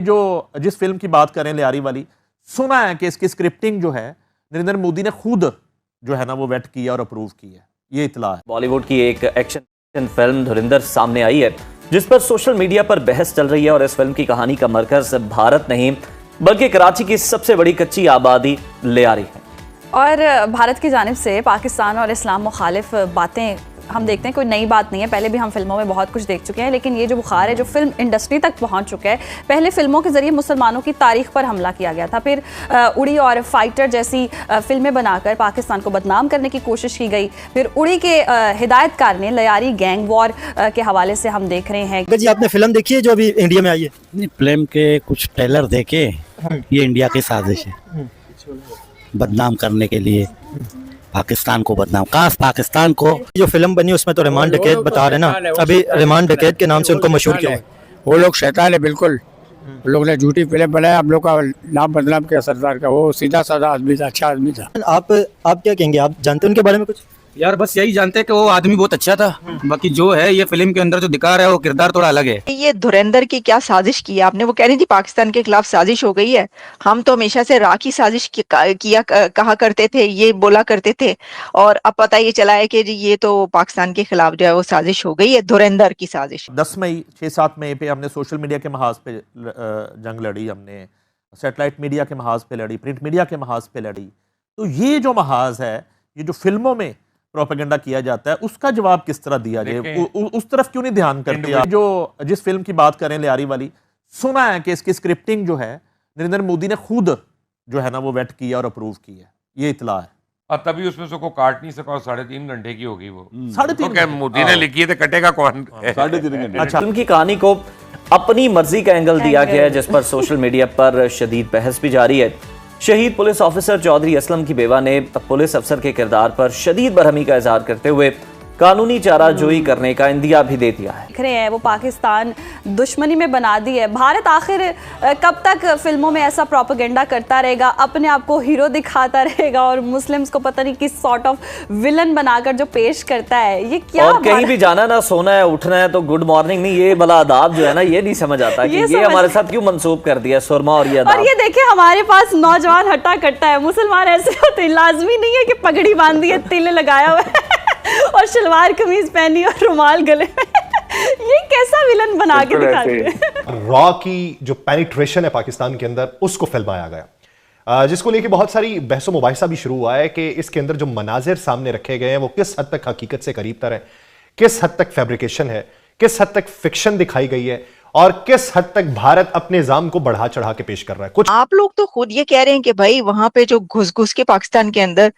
जो जिस फिल्म की बात करें लियारी वाली, सुना है कि इसकी स्क्रिप्टिंग जो है नरेंद्र मोदी ने खुद जो है ना वो वेट किया और अप्रूव की है, ये इतला है। बॉलीवुड की एक एक्शन फिल्म धुरंधर सामने आई है, जिस पर सोशल मीडिया पर बहस चल रही है। और इस फिल्म की कहानी का मरकज भारत नहीं बल्कि कराची की सबसे बड़ी कच्ची आबादी लियारी है। और भारत की जानिब से पाकिस्तान और इस्लाम मुखालिफ बातें हम देखते हैं, कोई नई बात नहीं है, पहले भी हम फिल्मों में बहुत कुछ देख चुके हैं। लेकिन ये जो बुखार है जो फिल्म इंडस्ट्री तक पहुंच चुका है, पहले फिल्मों के जरिए मुसलमानों की तारीख पर हमला किया गया था, फिर उड़ी और फाइटर जैसी फिल्में बनाकर पाकिस्तान को बदनाम करने की कोशिश की गई। फिर उड़ी के हिदायतकार ने लियारी गैंग वॉर के हवाले से हम देख रहे हैं। जी आपने फिल्म देखी है जो अभी इंडिया में आई है? नहीं, फिल्म के कुछ ट्रेलर देखे, ये इंडिया की साजिश है बदनाम करने के लिए, पाकिस्तान को बदनाम। काश पाकिस्तान को। जो फिल्म बनी उसमें तो रहमान डकैत बता रहे ना, अभी रहमान डकैत के नाम से उनको मशहूर किया है। वो लोग शैतान है बिल्कुल। लोग ने झूठी फिल्म बनाया, हम लोग का नाम बदनाम किया सरदार का। वो सीधा साधा आदमी था, अच्छा आदमी था। आप क्या कहेंगे, आप जानते हैं उनके बारे में कुछ? यार बस यही जानते हैं कि वो आदमी बहुत अच्छा था, बाकी जो है ये फिल्म के अंदर जो दिखा रहा है वो किरदार थोड़ा अलग है। ये धुरंधर की क्या साजिश की आपने? वो कह रही थी पाकिस्तान के खिलाफ साजिश हो गई है। हम तो हमेशा से रा की साजिश कहा करते थे, ये बोला करते थे, और अब पता ये चला है कि जी ये तो पाकिस्तान के खिलाफ जो है वो साजिश हो गई है, धुरंधर की साजिश। 10 मई 6-7 मई पे हमने सोशल मीडिया के महाज पे जंग लड़ी, हमने सैटेलाइट मीडिया के महाज पे लड़ी, प्रिंट मीडिया के महाज पे लड़ी। तो ये जो महाज है, ये जो फिल्मों में प्रोपेगेंडा किया जाता है, उसका जवाब किस तरह दिया जाए, उस तरफ क्यों नहीं ध्यान करते आप? जो जिस फिल्म की बात करें लियारी वाली, सुना है कि इसकी स्क्रिप्टिंग जो है नरेंद्र मोदी ने खुद जो है ना वो वेट किया और अप्रूव की है, ये इतला है। और तभी उसमें से को काट नहीं सका, 3.5 घंटे की होगी वो। 3.5 मोदी ने लिखी है तो कटेगा कौन? 3.5 घंटे। अच्छा, फिल्म की कहानी को अपनी मर्जी का एंगल दिया गया है, जिस पर सोशल मीडिया पर शदीद बहस भी जारी है। शहीद पुलिस ऑफिसर चौधरी असलम की बेवा ने पुलिस अफसर के किरदार पर शदीद बरहमी का इजहार करते हुए कानूनी चाराजोई करने का इंदिया भी दे दिया है। देख रहे हैं वो पाकिस्तान दुश्मनी में बना दी है। भारत आखिर कब तक फिल्मों में ऐसा प्रोपेगेंडा करता रहेगा, अपने आप को हीरो दिखाता रहेगा और मुस्लिम्स को पता नहीं किस सॉर्ट ऑफ विलन बनाकर जो पेश करता है, ये क्या? और कहीं भी जाना ना, सोना है उठना है तो गुड मॉर्निंग नहीं, ये बला आदाब जो है ना, ये नहीं समझ आता कि ये हमारे साथ क्यों मंसूब कर दिया सुरमा और ये आदाब। और ये देखिए हमारे पास नौजवान हट्टा कट्टा है, मुसलमान ऐसे होते हैं, लाजमी नहीं है कि पगड़ी बांधी है, तिल लगाया हुआ है और शलवार कमीज पहनी और रुमाल गले में। ये कैसा विलन बना के दिखाते हैं? रॉ की जो पेनिट्रेशन है पाकिस्तान के अंदर, उसको फिल्माया गया, जिसको लेके बहुत सारी बहसो मुबाहिसा भी शुरू हुआ है कि इसके अंदर जो मनाजिर सामने रखे गए हैं वो किस हद तक हकीकत से करीब तर है, किस हद तक फैब्रिकेशन है, किस हद तक फिक्शन दिखाई गई है, और किस हद तक भारत अपने निजाम को बढ़ा चढ़ा के पेश कर रहा है। कुछ आप लोग तो खुद ये कह रहे हैं कि भाई वहां पे जो घुस घुस के पाकिस्तान के अंदर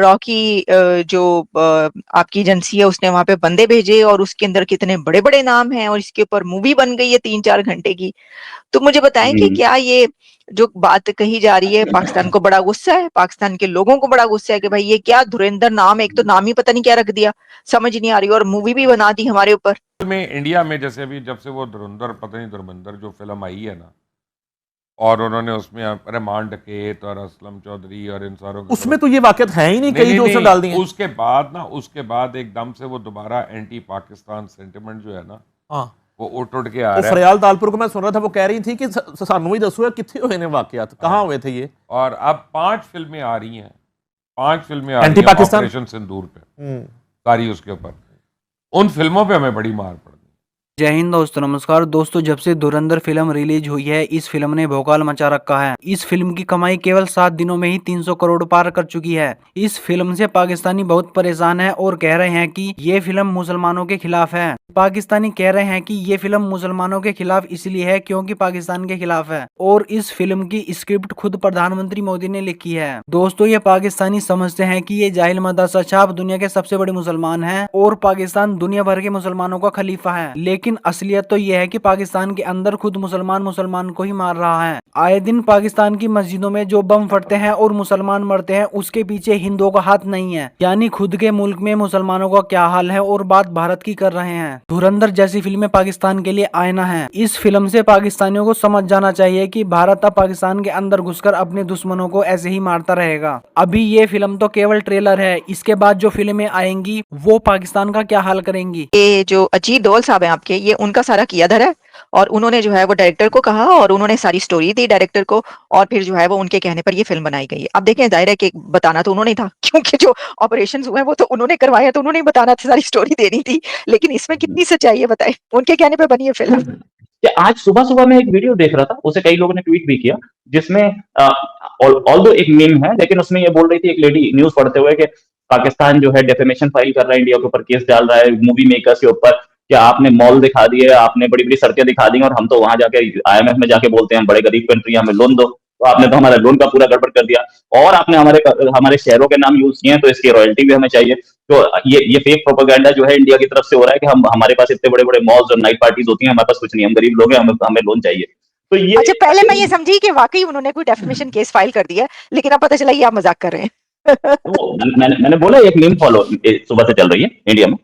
रॉ की जो आपकी एजेंसी है उसने वहां पे बंदे भेजे और उसके अंदर कितने बड़े बड़े नाम हैं और इसके ऊपर मूवी बन गई है 3-4 घंटे की। तो मुझे बताएं कि क्या ये जो बात कही जा रही है, पाकिस्तान को बड़ा गुस्सा है, पाकिस्तान के लोगों को बड़ा गुस्सा है कि भाई ये क्या धुरंधर नाम है, एक तो नाम ही पता नहीं क्या रख दिया, समझ नहीं आ रही, और मूवी भी बना दी हमारे ऊपर। में इंडिया में जैसे अभी जब से वो धुरंधर पता नहीं धुरंधर जो फिल्म आई है ना, और उन्होंने उसमें रहमान डकैत और असलम चौधरी और इन सारों, उसमें तो ये वाकयात है ही नहीं, कई जो उसने डाल दिए। उसके बाद एकदम से वो दोबारा एंटी पाकिस्तान सेंटिमेंट जो है ना, वो उठ के आ रहा है। फरियाल तालपुर को मैं सुन रहा था, वो कह रही थी कि सानू ही दसो कितने हुए ने वाकयात, कहाँ हुए थे ये। और अब 5 फिल्में आ रही हैं, 5 फिल्में आ एंटी रही हैं पाकिस्तान ऑपरेशन सिंदूर पे, सारी उसके ऊपर। उन फिल्मों पे हमें बड़ी मार पड़। जय हिंद दोस्तों, नमस्कार दोस्तों। जब से धुरंधर फिल्म रिलीज हुई है, इस फिल्म ने भौकाल मचा रखा है। इस फिल्म की कमाई केवल 7 दिनों में ही 300 करोड़ पार कर चुकी है। इस फिल्म से पाकिस्तानी बहुत परेशान है और कह रहे हैं कि ये फिल्म मुसलमानों के खिलाफ है। पाकिस्तानी कह रहे हैं कि ये फिल्म मुसलमानों के खिलाफ इसलिए है क्योंकि पाकिस्तान के खिलाफ है, और इस फिल्म की स्क्रिप्ट खुद प्रधानमंत्री मोदी ने लिखी है। दोस्तों, ये पाकिस्तानी समझते हैं कि ये जाहिल मदरसा छाप दुनिया के सबसे बड़े मुसलमान हैं और पाकिस्तान दुनिया भर के मुसलमानों का खलीफा है। लेकिन असलियत तो यह है कि पाकिस्तान के अंदर खुद मुसलमान को ही मार रहा है। आए दिन पाकिस्तान की मस्जिदों में जो बम फटते हैं और मुसलमान मरते हैं, उसके पीछे हिंदुओं का हाथ नहीं है। यानी खुद के मुल्क में मुसलमानों का क्या हाल है और बात भारत की कर रहे हैं। धुरंधर जैसी फिल्में पाकिस्तान के लिए आईना है। इस फिल्म से पाकिस्तानियों को समझ जाना चाहिए कि भारत अब पाकिस्तान के अंदर घुसकर अपने दुश्मनों को ऐसे ही मारता रहेगा। अभी ये फिल्म तो केवल ट्रेलर है, इसके बाद जो फिल्में आएंगी वो पाकिस्तान का क्या हाल करेंगी। ये जो अजीत डोल साहब हैं आपके, ये उनका सारा किया धरा है और उन्होंने जो है वो डायरेक्टर को कहा और उन्होंने सारी स्टोरी दी डायरेक्टर को और फिर जो है वो उनके कहने पर ये फिल्म बनाई गई है। अब देखें जाहिर है कि बताना तो उन्होंने था क्योंकि जो ऑपरेशंस हुए हैं वो तो उन्होंने करवाए तो उन्होंने ही बताना था, सारी स्टोरी देनी थी, लेकिन इसमें कितनी सच्चाई है बताएं, उनके कहने पर बनी है फिल्म। कि आज सुबह-सुबह मैं एक वीडियो देख रहा था, उसे कई लोगों ने ट्वीट भी किया, जिसमें ऑल्दो एक मीम है, लेकिन उसमें ये बोल रही थी एक लेडी न्यूज़ पढ़ते हुए कि पाकिस्तान जो है डिफेमेशन फाइल कर रहा है, इंडिया के ऊपर केस डाल रहा है, मूवी मेकर्स के ऊपर कि आपने मॉल दिखा दिए, आपने बड़ी-बड़ी सड़कें दिखा दी और हम तो वहाँ जाके आईएमएफ में जाके बोलते हैं, हम बड़े गरीब कंट्री हैं, हमें लोन दो। तो आपने तो हमारा लोन का पूरा गड़बड़ कर दिया और आपने हमारे शहरों के नाम यूज़ किए हैं, तो इसकी रॉयल्टी भी हमें चाहिए। तो ये फेक प्रोपेगेंडा जो है इंडिया की तरफ से हो रहा है कि हमारे पास इतने बड़े-बड़े मॉल्स और नाइट पार्टीज होती हैं, हमारे पास कुछ नहीं, हम गरीब लोग हैं, हमें लोन चाहिए। तो ये अच्छा, पहले मैं ये समझी कि वाकई उन्होंने कोई डेफेमेशन केस फाइल कर दिया, लेकिन अब पता चला ये आप मजाक कर रहे हैं। तो मैंने बोला एक मीम फॉलो सुबह से चल रही है इंडिया में।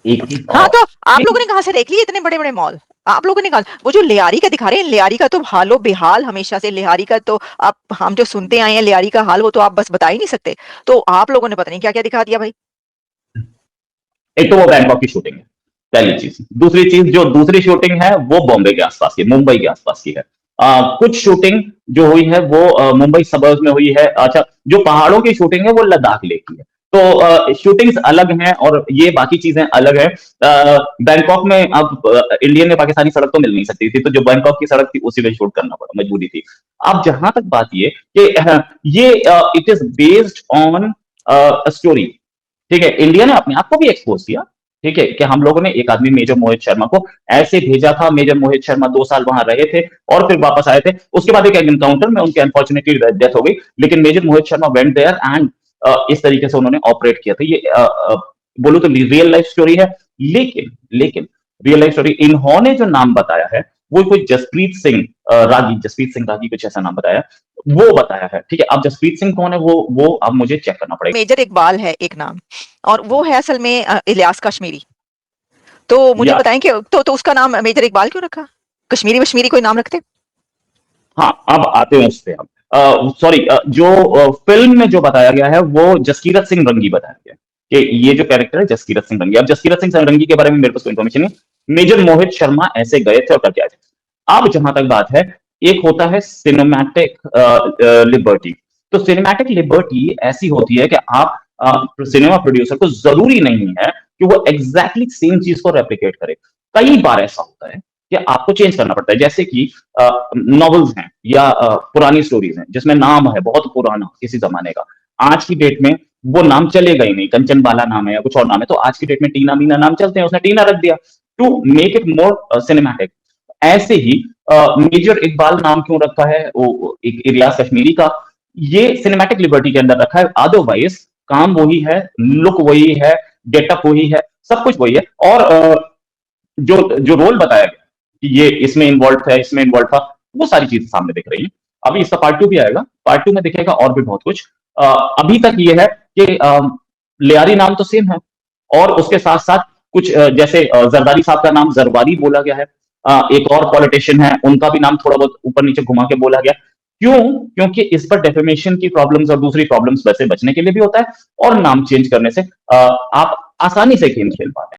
हाँ, तो आप लोगों ने कहाँ से देख लिए इतने बड़े बड़े मॉल? आप लोगों ने कहा वो जो लियारी का दिखा रहे हैं, लियारी का तो हालो बेहाल हमेशा से, लियारी का तो आप हम जो सुनते आए हैं लियारी का हाल वो तो आप बस बता ही नहीं सकते, तो आप लोगों ने पता नहीं क्या क्या दिखा दिया भाई। एक तो वो बैंकॉक की शूटिंग है, पहली चीज। दूसरी चीज, जो दूसरी शूटिंग है वो बॉम्बे के आसपास की, मुंबई के आसपास की है। कुछ शूटिंग जो हुई है वो मुंबई सबर्ब्स में हुई है। अच्छा, जो पहाड़ों की शूटिंग है वो लद्दाख लेक की है। तो शूटिंग्स अलग हैं और ये बाकी चीजें अलग है। बैंकॉक में अब इंडियन में पाकिस्तानी सड़क तो मिल नहीं सकती थी, तो जो बैंकॉक की सड़क थी उसी में शूट करना पड़ा, मजबूरी थी। अब जहां तक बात ये कि ये it is based on story, ठीक है। इंडिया ने अपने आप को भी एक्सपोज किया, ठीक है, कि हम लोगों ने एक आदमी मेजर मोहित शर्मा को ऐसे भेजा था। मेजर मोहित शर्मा 2 साल वहां रहे थे और फिर वापस आए थे। उसके बाद एक एनकाउंटर में उनकी अनफॉर्चुनेटली डेथ हो गई, लेकिन major Mohit Sharma went there and इस तरीके से उन्होंने ऑपरेट किया था। ये बोलूं तो रियल लाइफ स्टोरी है, लेकिन रियल लाइफ स्टोरी इन्होंने जो नाम बताया है वो कोई जसप्रीत सिंह रागी कुछ ऐसा नाम बताया, वो बताया है, ठीक है। अब जसप्रीत सिंह कौन है वो अब मुझे चेक करना पड़ेगा। मेजर इकबाल है एक नाम और वो है असल में इलियास कश्मीरी। तो मुझे बताएं कि तो उसका नाम मेजर इकबाल क्यों रखा? कश्मीरी कोई नाम रखते? हाँ, अब आते हैं उस पे। अब सॉरी, जो फिल्म में जो बताया गया है वो जसकीरत सिंह रंगी बताया गया कि ये जो कैरेक्टर है जसकीरत सिंह रंगी। अब जसकीरत सिंह रंगी के बारे में मेरे पास कोई इन्फॉर्मेशन नहीं। मेजर मोहित शर्मा ऐसे गए थे और करके आए थे। अब जहां तक बात है, एक होता है सिनेमैटिक लिबर्टी। तो सिनेमैटिक लिबर्टी ऐसी होती है कि आप सिनेमा प्रोड्यूसर को जरूरी नहीं है कि वो एग्जैक्टली सेम चीज को रेप्लिकेट करे। कई बार ऐसा होता है कि आपको चेंज करना पड़ता है, जैसे कि नॉवेल्स हैं या पुरानी स्टोरीज हैं जिसमें नाम है बहुत पुराना किसी जमाने का, आज की डेट में वो नाम चलेगा ही नहीं। कंचन बाला नाम है या कुछ और नाम है, तो आज की डेट में टीना मीना नाम चलते हैं, उसने टीना रख दिया to make it more cinematic. ऐसे ही मेजर इकबाल नाम क्यों रखा है वो इलियास कश्मीरी का, ये सिनेमैटिक लिबर्टी के अंदर रखा है। अदरवाइज काम वही है, लुक वही है, गेटअप वही है, सब कुछ वही है। और जो रोल बताया गया कि ये इसमें इन्वॉल्व था, इसमें इन्वॉल्व था, वो सारी चीजें सामने दिख रही है। अभी इसका पार्ट 2 भी आएगा, पार्ट 2 में दिखेगा और भी बहुत कुछ। अभी तक ये है कि लियारी नाम तो सेम है और उसके साथ साथ कुछ जैसे जरदारी साहब का नाम जरवारी बोला गया है। एक और पॉलिटिशियन है, उनका भी नाम थोड़ा बहुत ऊपर नीचे घुमा के बोला गया। क्यों? क्योंकि इस पर डेफेमेशन की प्रॉब्लम्स और दूसरी प्रॉब्लम्स वैसे बचने के लिए भी होता है और नाम चेंज करने से आप आसानी से गेम खेल पाते हैं।